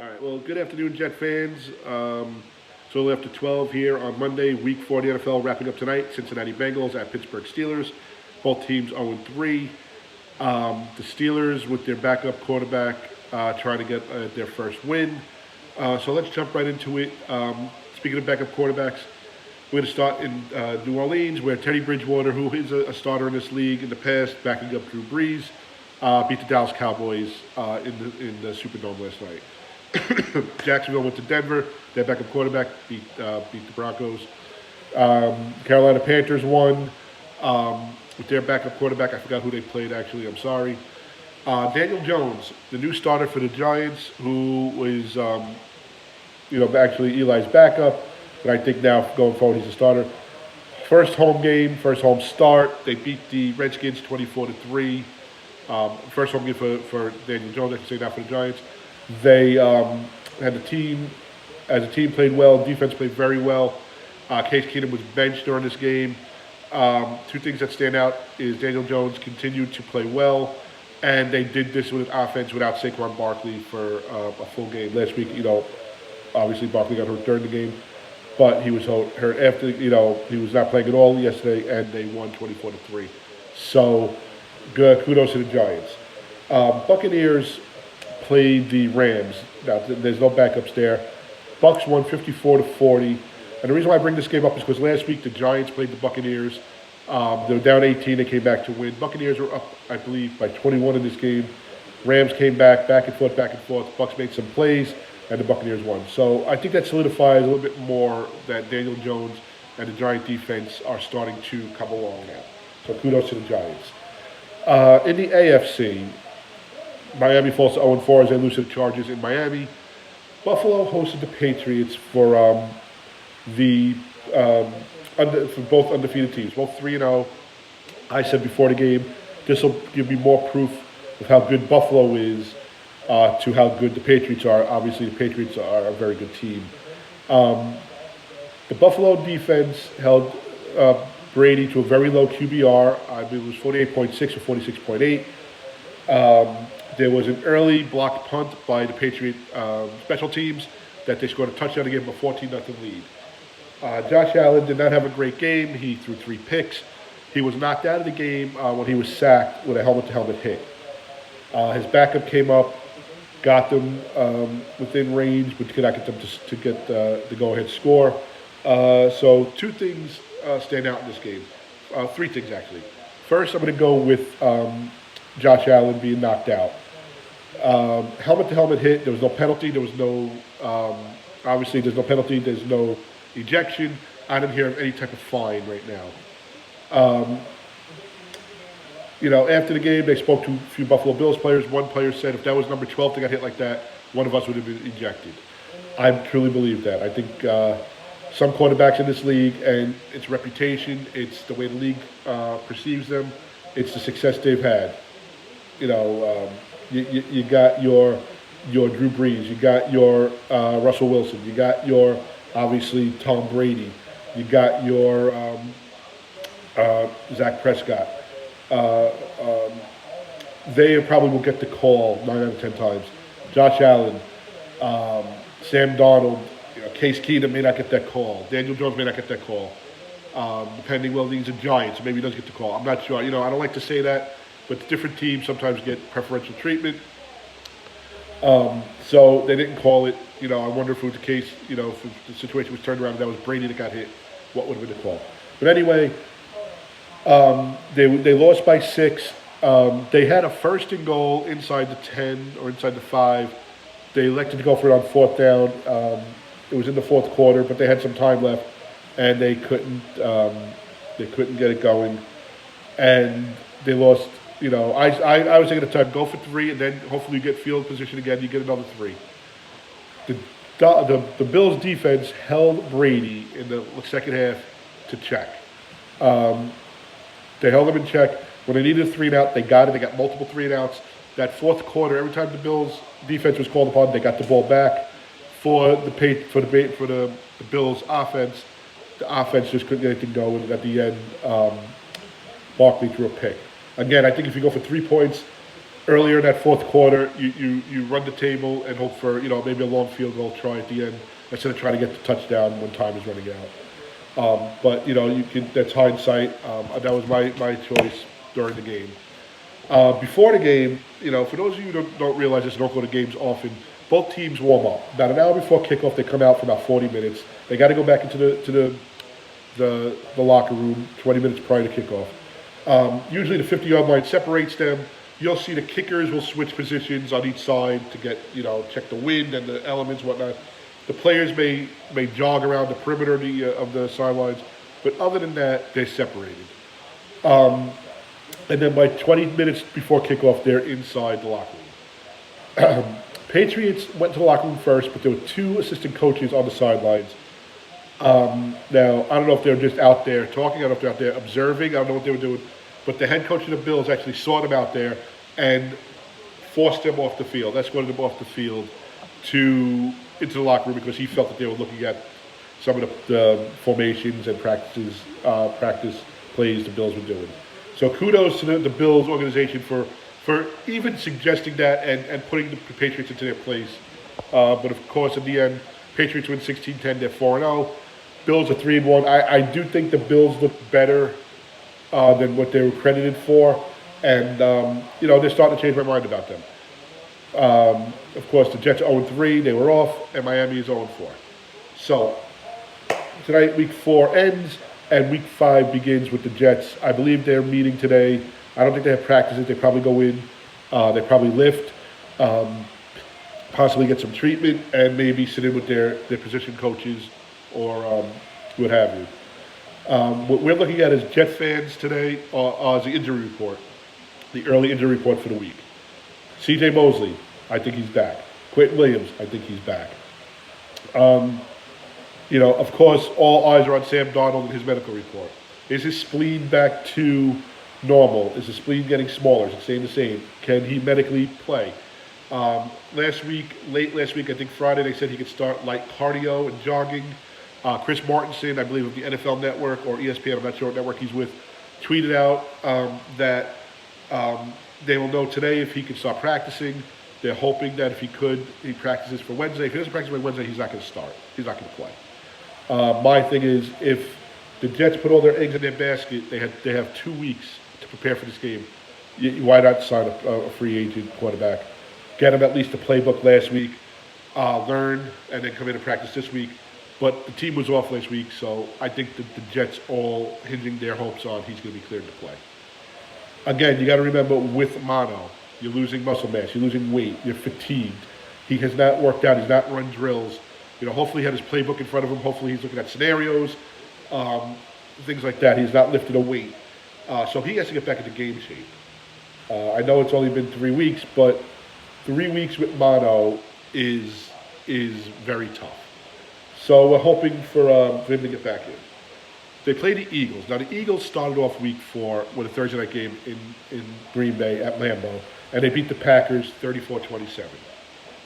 All right. Well, good afternoon, Jet fans. It's a little after 12 here on Monday, Week 4 of the NFL, wrapping up tonight. Cincinnati Bengals at Pittsburgh Steelers. Both teams 0-3. The Steelers with their backup quarterback trying to get their first win. So let's jump right into it. Speaking of backup quarterbacks, we're going to start in New Orleans, where Teddy Bridgewater, who is a starter in this league in the past, backing up Drew Brees, beat the Dallas Cowboys in the Superdome last night. Jacksonville went to Denver. Their backup quarterback beat the Broncos. Carolina Panthers won with their backup quarterback. I forgot who they played, actually. I'm sorry. Daniel Jones, the new starter for the Giants, who was, actually Eli's backup, but I think now going forward he's a starter. First home game, first home start. They beat the Redskins 24-3. First home game for Daniel Jones, I can say that for the Giants. They had the team, as a team, played well. Defense played very well. Case Keenum was benched during this game. Two things that stand out is Daniel Jones continued to play well, and they did this with an offense without Saquon Barkley for a full game. Last week, obviously Barkley got hurt during the game, but he was hurt after, he was not playing at all yesterday, and they won 24-3. So, good, kudos to the Giants. Buccaneers played the Rams. Now, there's no backups there. Bucks won 54-40. And the reason why I bring this game up is because last week the Giants played the Buccaneers. They were down 18. They came back to win. Buccaneers were up, I believe, by 21 in this game. Rams came back and forth, back and forth. Bucks made some plays, and the Buccaneers won. So I think that solidifies a little bit more that Daniel Jones and the Giant defense are starting to come along now. So kudos to the Giants. In the AFC, Miami falls to 0-4 as they lose to the Chargers in Miami. Buffalo hosted the Patriots for for both undefeated teams, both 3-0. I said before the game, this will give me more proof of how good Buffalo is to how good the Patriots are. Obviously, the Patriots are a very good team. The Buffalo defense held Brady to a very low QBR. I believe it was 48.6 or 46.8. There was an early blocked punt by the Patriot special teams that they scored a touchdown to give them a 14-0 lead. Josh Allen did not have a great game. He threw 3 picks. He was knocked out of the game when he was sacked with a helmet-to-helmet hit. His backup came up, got them within range, but could not get them to get the go-ahead score. So 2 things stand out in this game. 3 things, actually. First, I'm going to go with Josh Allen being knocked out. Helmet-to-helmet hit. There was no penalty. There was no, obviously, there's no penalty. There's no ejection. I didn't hear of any type of fine right now. After the game, they spoke to a few Buffalo Bills players. One player said if that was number 12 that got hit like that, one of us would have been ejected. I truly believe that. I think some quarterbacks in this league, and its reputation, it's the way the league perceives them, it's the success they've had. You got your Drew Brees, you got your Russell Wilson, you got your, obviously, Tom Brady, you got your Zach Prescott. They probably will get the call 9 out of 10 times. Josh Allen, Sam Darnold, Case Keenum may not get that call. Daniel Jones may not get that call. Depending, he's a Giant, so maybe he does get the call. I'm not sure. I don't like to say that, but different teams sometimes get preferential treatment. So they didn't call it. I wonder if it was the case, if the situation was turned around and that was Brady that got hit, what would have been the call? But anyway, they lost by 6. They had a 1st and goal inside the 10 or inside the 5. They elected to go for it on 4th down. It was in the 4th quarter, but they had some time left, and they couldn't get it going, and they lost. I was thinking at the time, go for 3, and then hopefully you get field position again, you get another 3. The Bills defense held Brady in the second half to check. They held him in check. When they needed a 3-and-out, they got it. They got multiple 3-and-outs. That 4th quarter, every time the Bills defense was called upon, they got the ball back. For the Bills offense, the offense just couldn't get anything going. And at the end, Barkley threw a pick. Again, I think if you go for 3 points, earlier in that fourth quarter, you run the table and hope for, maybe a long field goal try at the end instead of trying to get the touchdown when time is running out. But that's hindsight. That was my choice during the game. Before the game, for those of you who don't realize this, don't go to games often. Both teams warm up about an hour before kickoff. They come out for about 40 minutes. They got to go back into the locker room 20 minutes prior to kickoff. Usually the 50-yard line separates them. You'll see the kickers will switch positions on each side to get, check the wind and the elements, whatnot. The players may jog around the perimeter of the sidelines, but other than that, they're separated. And then by 20 minutes before kickoff, they're inside the locker room. Patriots went to the locker room first, but there were two assistant coaches on the sidelines. Now, I don't know if they were just out there talking, I don't know if they're out there observing, I don't know what they were doing, but the head coach of the Bills actually saw them out there and forced them off the field, escorted them off the field into the locker room because he felt that they were looking at some of the formations and practice plays the Bills were doing. So kudos to the Bills organization for even suggesting that and putting the Patriots into their place. But of course, in the end, Patriots win 16-10, they're 4-0. Bills are 3-1. I do think the Bills look better than what they were credited for. And, they're starting to change my mind about them. Of course, the Jets are 0-3, they were off, and Miami is 0-4. So, tonight, week 4 ends, and week 5 begins with the Jets. I believe they're meeting today. I don't think they have practices. They probably go in, they probably lift, possibly get some treatment, and maybe sit in with their position coaches or what have you. What we're looking at as Jet fans today is the injury report, the early injury report for the week. C.J. Mosley, I think he's back. Quentin Williams, I think he's back. Of course, all eyes are on Sam Darnold and his medical report. Is his spleen back to normal? Is the spleen getting smaller? Is it staying the same? Can he medically play? Late last week, I think Friday, they said he could start light cardio and jogging. Chris Martinson, I believe of the NFL Network or ESPN, I'm not sure what network he's with, tweeted out that they will know today if he can start practicing. They're hoping that if he practices for Wednesday. If he doesn't practice by Wednesday, he's not going to start. He's not going to play. My thing is, if the Jets put all their eggs in their basket, they have 2 weeks to prepare for this game. Why not sign a free agent quarterback? Get him at least a playbook last week, learn, and then come in and practice this week. But the team was off last week, so I think that the Jets all hinging their hopes on he's going to be cleared to play. Again, you got to remember with mono, you're losing muscle mass, you're losing weight, you're fatigued. He has not worked out, he's not run drills. Hopefully he had his playbook in front of him. Hopefully he's looking at scenarios, things like that. He's not lifted a weight. So he has to get back into game shape. I know it's only been 3 weeks, but 3 weeks with mono is very tough. So we're hoping for him to get back in. They play the Eagles. Now, the Eagles started off week 4 with a Thursday night game in Green Bay at Lambeau, and they beat the Packers 34-27.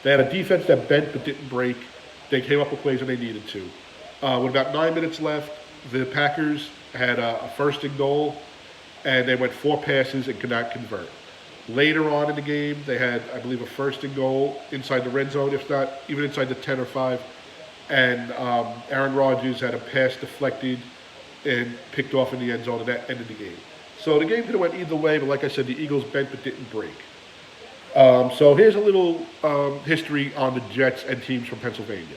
They had a defense that bent but didn't break. They came up with plays when they needed to. With about 9 minutes left, the Packers had a first and goal, and they went 4 passes and could not convert. Later on in the game, they had, I believe, a first and goal inside the red zone, if not even inside the 10 or 5. And Aaron Rodgers had a pass deflected and picked off in the end zone, and that ended the game. So the game could have went either way, but like I said, the Eagles bent but didn't break. So here's a little history on the Jets and teams from Pennsylvania.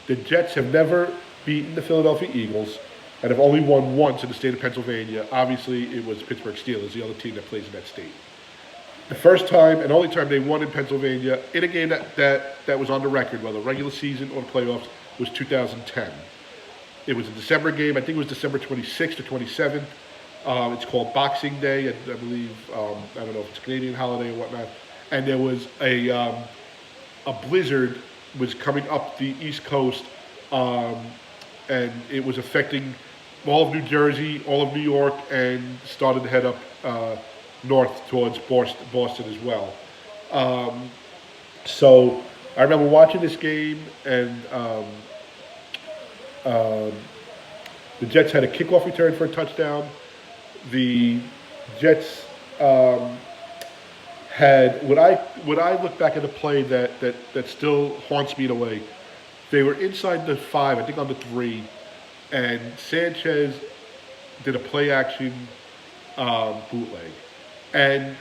The Jets have never beaten the Philadelphia Eagles and have only won once in the state of Pennsylvania. Obviously, it was Pittsburgh Steelers, the other team that plays in that state. The first time and only time they won in Pennsylvania in a game that was on the record, whether regular season or the playoffs, was 2010. It was a December game. I think it was December 26th or 27th. It's called Boxing Day. I believe, I don't know if it's a Canadian holiday or whatnot. And there was a blizzard was coming up the East Coast, and it was affecting all of New Jersey, all of New York, and started to head up north towards Boston as well. So I remember watching this game, and the Jets had a kickoff return for a touchdown. The Jets had when I look back at the play that still haunts me in a way. They were inside the 5, I think on the 3, and Sanchez did a play action bootleg. And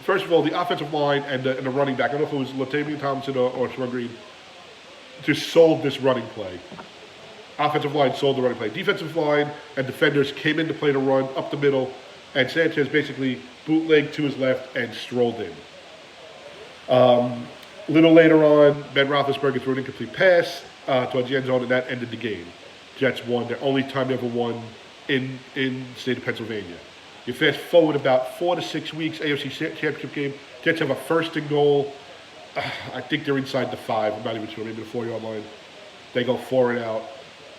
first of all, the offensive line and the running back, I don't know if it was Latavian Thompson or Sean Green, just sold this running play. Offensive line sold the running play. Defensive line and defenders came in to play the run up the middle, and Sanchez basically bootlegged to his left and strolled in. A little later on, Ben Roethlisberger threw an incomplete pass towards the end zone, and that ended the game. Jets won their only time they ever won in the state of Pennsylvania. You fast forward about 4 to 6 weeks, AFC Championship game. Jets have a first and goal. I think they're inside the 5. I'm not even sure, maybe the 4-yard line. They go for and out.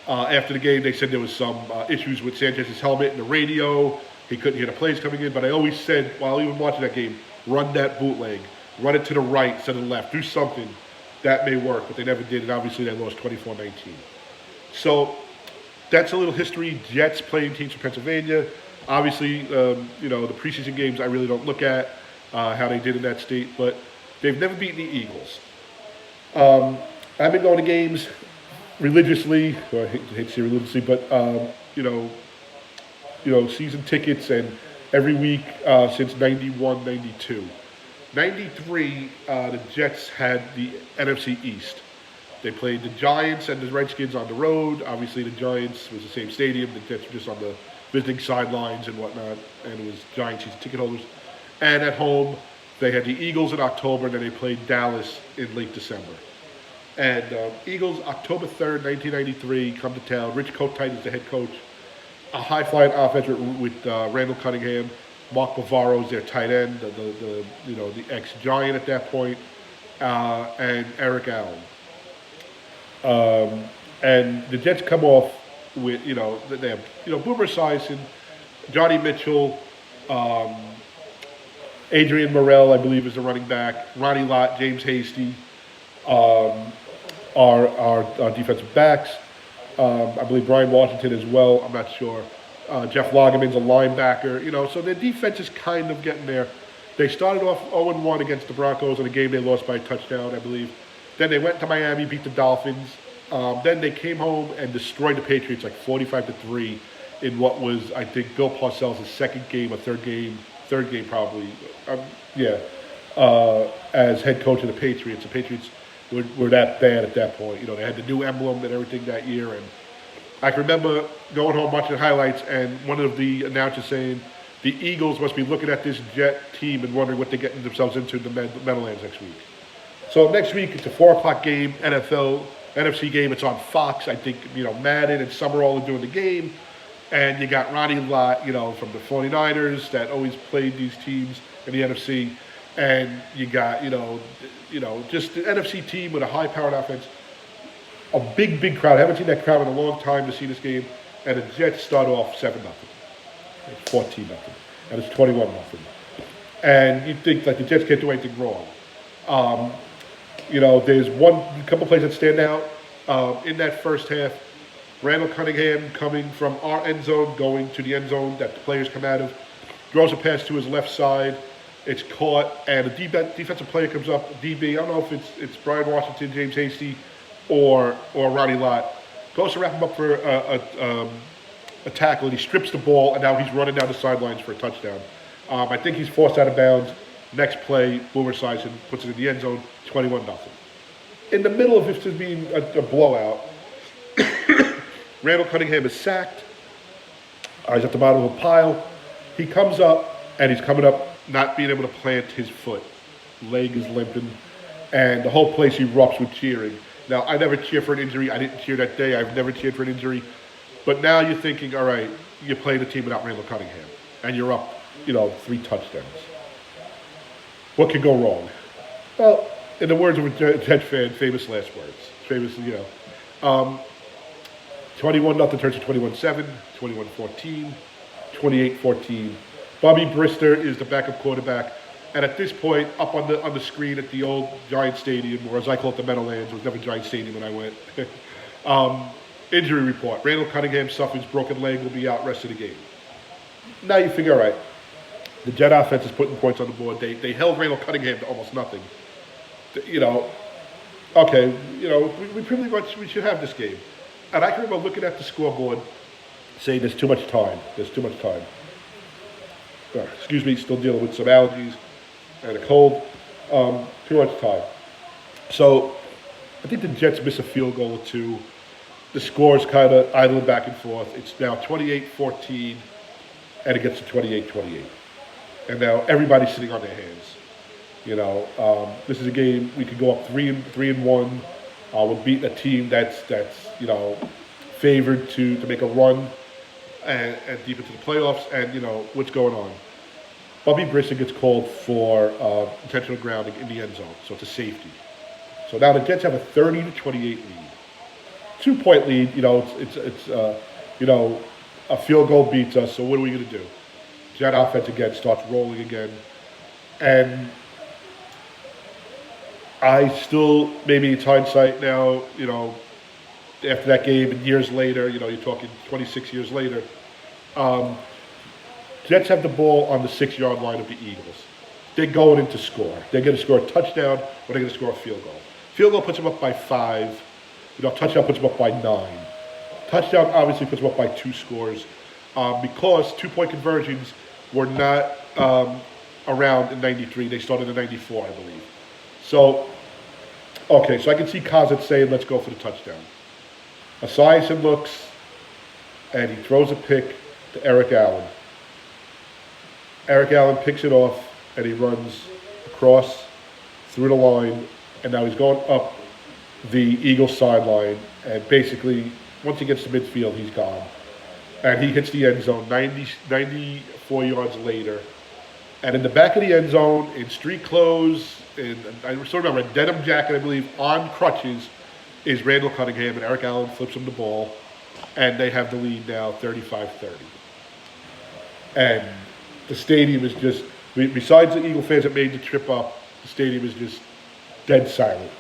After the game, they said there was some issues with Sanchez's helmet and the radio. He couldn't hear the plays coming in. But I always said, while even watching that game, run that bootleg. Run it to the right instead of the left. Do something. That may work, but they never did. And obviously, they lost 24-19. So that's a little history. Jets playing teams from Pennsylvania. Obviously, the preseason games I really don't look at how they did in that state. But they've never beaten the Eagles. I've been going to games religiously, or I hate to say religiously, but season tickets, and every week since 91, 92. 93, the Jets had the NFC East. They played the Giants and the Redskins on the road. Obviously, the Giants was the same stadium. The Jets were just on the visiting sidelines and whatnot, and it was Giants season ticket holders. And at home, they had the Eagles in October, and then they played Dallas in late December. And Eagles, October 3rd, 1993, come to town. Rich Kotite is the head coach. A high-flying offense with Randall Cunningham. Mark Bavaro is their tight end, the ex-Giant at that point, and Eric Allen. And the Jets come off with, they have, Boomer Esiason, Johnny Mitchell, Adrian Morrell, I believe, is the running back, Ronnie Lott, James Hasty, our defensive backs. I believe Brian Washington as well, I'm not sure. Jeff Lagerman's a linebacker, so their defense is kind of getting there. They started off 0-1 against the Broncos in a game they lost by a touchdown, I believe. Then they went to Miami, beat the Dolphins. Then they came home and destroyed the Patriots like 45-3 in what was, I think, Bill Parcells' second game or third game probably, as head coach of the Patriots. The Patriots were that bad at that point. They had the new emblem and everything that year, and I can remember going home watching highlights and one of the announcers saying the Eagles must be looking at this Jet team and wondering what they're getting themselves into in the Meadowlands next week. So next week it's a 4 o'clock game, NFC game. It's on Fox. I think, Madden and Summerall are doing the game. And you got Ronnie Lott, from the 49ers that always played these teams in the NFC. And you got, just the NFC team with a high-powered offense. A big, big crowd. I haven't seen that crowd in a long time to see this game. And the Jets start off 7-0. It's 14-0. And it's 21-0. And you think, the Jets can't do anything wrong. There's a couple plays that stand out. In that first half, Randall Cunningham coming from our end zone, going to the end zone that the players come out of, throws a pass to his left side. It's caught, and a defensive player comes up, DB. I don't know if it's Brian Washington, James Hasty, or Ronnie Lott. Goes to wrap him up for a tackle, and he strips the ball, and now he's running down the sidelines for a touchdown. I think he's forced out of bounds. Next play, Boomer Esiason puts it in the end zone, 21-0. In the middle of this being a blowout, Randall Cunningham is sacked. He's at the bottom of a pile. He comes up, and he's coming up not being able to plant his foot. Leg is limping, and the whole place erupts with cheering. Now, I never cheer for an injury. I didn't cheer that day. I've never cheered for an injury. But now you're thinking, all right, you're playing a team without Randall Cunningham, and you're up, 3 touchdowns. What could go wrong? Well, in the words of a Jet fan, famous last words. 21-0 turns to 21-7, 21-14, 28-14. Bobby Brister is the backup quarterback. And at this point, up on the screen at the old Giant Stadium, or as I call it, the Meadowlands, it was never Giant Stadium when I went. Injury report. Randall Cunningham suffers broken leg, will be out rest of the game. Now you figure, all right, The Jet offense is putting points on the board. They held Randall Cunningham to almost nothing. You know, okay, we pretty much we should have this game. And I can remember looking at the scoreboard, saying there's too much time. There's too much time. Excuse me, still dealing with some allergies and a cold. Too much time. So I think the Jets miss a field goal or two. The score's kind of idling back and forth. It's now 28-14, and it gets to 28-28. And now everybody's sitting on their hands. This is a game we could go up 3-1. We're beating a team that's favored to make a run and deep into the playoffs. And what's going on? Bubby Brisson gets called for intentional grounding in the end zone, so it's a safety. So now the Jets have a 30-28 lead, 2-point lead. It's a field goal beats us. So what are we going to do? Jet offense again starts rolling again, and I still, maybe it's hindsight now, after that game and years later, you're talking 26 years later. Jets have the ball on the 6-yard line of the Eagles. They're going in to score. They're going to score a touchdown, or they're going to score a field goal. Field goal puts them up by 5. Touchdown puts them up by 9. Touchdown obviously puts them up by 2 scores, because 2-point conversions were not around in 93. They started in 94, I believe. So, okay, so I can see Kazet saying, let's go for the touchdown. Esiason looks, and he throws a pick to Eric Allen. Eric Allen picks it off, and he runs across through the line, and now he's going up the Eagles sideline, and basically, once he gets to midfield, he's gone. And he hits the end zone 94 yards later. And in the back of the end zone, in street clothes, I still remember, a denim jacket, I believe, on crutches, is Randall Cunningham, and Eric Allen flips him the ball, and they have the lead now, 35-30. And the stadium is just, besides the Eagle fans that made the trip up, the stadium is just dead silent.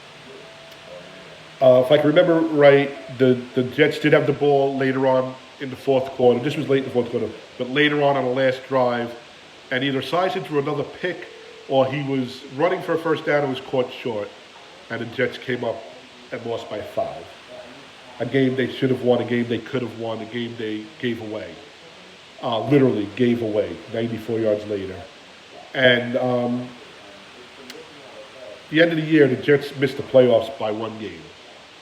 If I can remember right, the Jets did have the ball later on in the fourth quarter. This was late in the fourth quarter, but later on the last drive, and either Esiason threw another pick, or he was running for a first down and was caught short, and the Jets came up and lost by 5. A game they should have won, a game they could have won, a game they gave away. Literally gave away 94 yards later. And the end of the year, the Jets missed the playoffs by 1 game.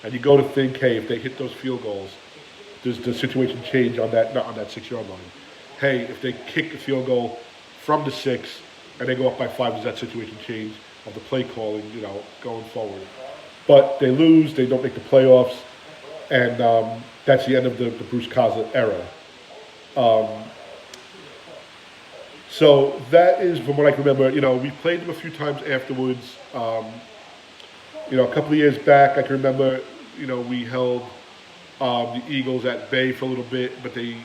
And you go to think, hey, if they hit those field goals, does the situation change on that, not on that 6-yard line? Hey, if they kick the field goal from the 6 and they go up by 5, does that situation change of the play calling, going forward? But they lose, they don't make the playoffs, and that's the end of the Bruce Kazet era. So that is, from what I can remember, we played them a few times afterwards. A couple of years back, I can remember, we held the Eagles at bay for a little bit, but they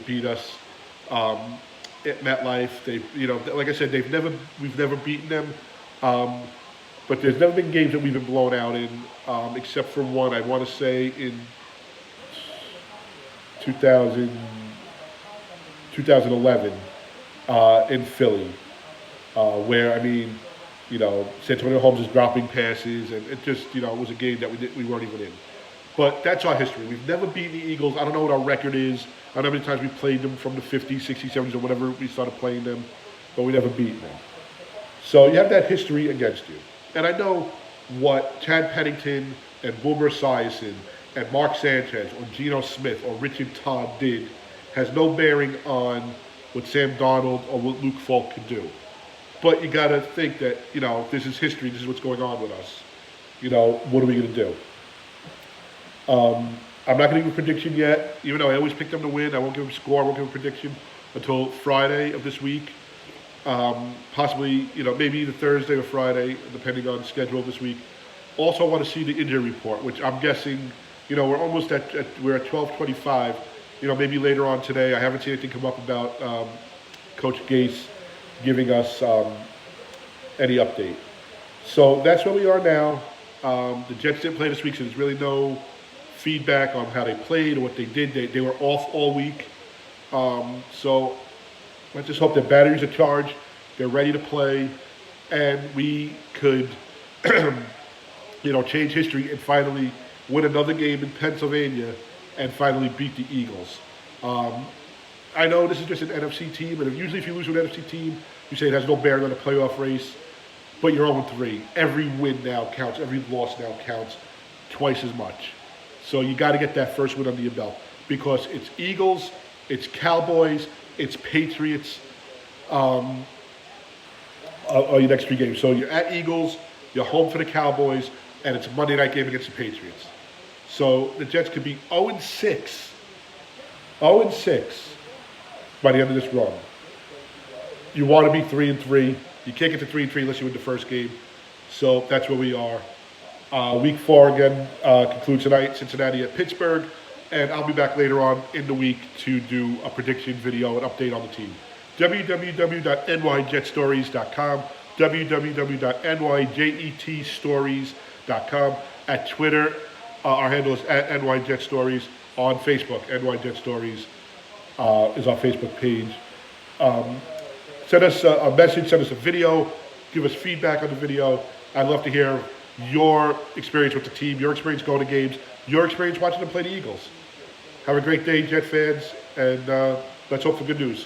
beat us at MetLife. They, like I said, we've never beaten them. But there's never been games that we've been blown out in, except for one, I want to say, in 2011 in Philly, where, Santonio Holmes is dropping passes, and it just, it was a game that we weren't even in. But that's our history. We've never beaten the Eagles. I don't know what our record is. I don't know how many times we played them from the 50s, 60s, 70s, or whenever we started playing them, but we never beat them. So you have that history against you. And I know what Chad Pennington and Boomer Esiason and Mark Sanchez or Geno Smith or Richard Todd did has no bearing on what Sam Darnold or what Luke Falk can do. But you got to think that, this is history, this is what's going on with us. What are we going to do? I'm not going to give a prediction yet, even though I always pick them to win. I won't give them a score, I won't give them a prediction until Friday of this week. Possibly, maybe either Thursday or Friday, depending on the schedule this week. Also, I want to see the injury report, which I'm guessing, we're almost we're at 12:25. Maybe later on today. I haven't seen anything come up about Coach Gase giving us any update. So that's where we are now. The Jets didn't play this week, so there's really no feedback on how they played or what they did. They were off all week. So Let's just hope their batteries are charged, they're ready to play, and we could, change history and finally win another game in Pennsylvania and finally beat the Eagles. I know this is just an NFC team, and usually if you lose to an NFC team, you say it has no bearing on the playoff race, but you're 0-3. Every win now counts. Every loss now counts twice as much. So you got to get that first win under your belt because it's Eagles, it's Cowboys, it's Patriots, are your next 3 games. So you're at Eagles, you're home for the Cowboys, and it's a Monday night game against the Patriots. So the Jets could be 0-6 by the end of this run. You want to be 3-3. You can't get to 3-3 unless you win the first game. So that's where we are. Week 4 again concludes tonight, Cincinnati at Pittsburgh. And I'll be back later on in the week to do a prediction video, an update on the team. www.nyjetstories.com, www.nyjetstories.com. At Twitter, our handle is at NYJetStories. On Facebook, NYJetStories is our Facebook page. Send us a message, send us a video, give us feedback on the video. I'd love to hear your experience with the team, your experience going to games, your experience watching them play the Eagles. Have a great day, Jet fans, and let's hope for good news.